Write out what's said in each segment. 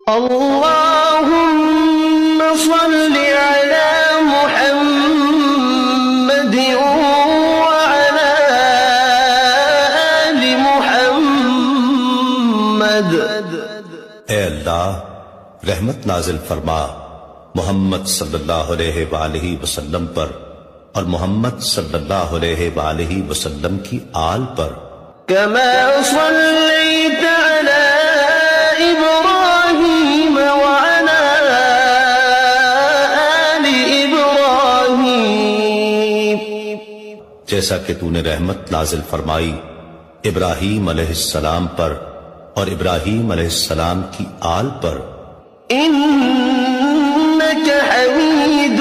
اللهم صل على محمد وعلى آل محمد۔ اے اللہ رحمت نازل فرما محمد صلی اللہ علیہ وآلہ وسلم پر اور محمد صلی اللہ علیہ وآلہ وسلم کی آل پر۔ كما صليت على إبراهيم وعلى آل إبراهيم، جیسا کہ تو نے رحمت نازل فرمائی ابراہیم علیہ السلام پر اور ابراہیم علیہ السلام کی آل پر۔ إنك حميد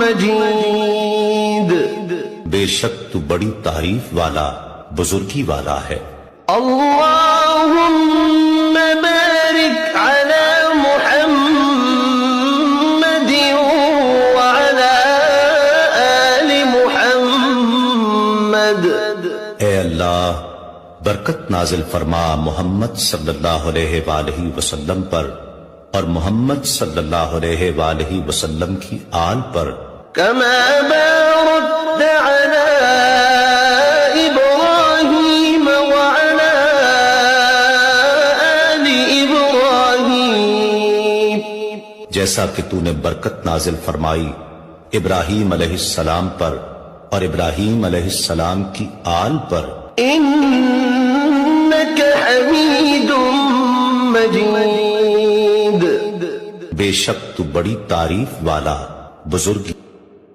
مجيد، بے شک تو بڑی تعریف والا بزرگی والا ہے۔ اللهم بارك على محمد وعلى آل محمد۔ اے اللہ برکت نازل فرما محمد صلی اللہ علیہ وآلہ وسلم پر اور محمد صلی اللہ علیہ وآلہ وسلم کی آل پر۔ كما باركت على إبراهيم وعلى آل إبراهيم، جیسا کہ تو نے برکت نازل فرمائی ابراہیم علیہ السلام پر اور ابراہیم علیہ السلام کی آل پر۔ إنك حميد مجيد، بے شک تو بڑی تعریف والا بزرگی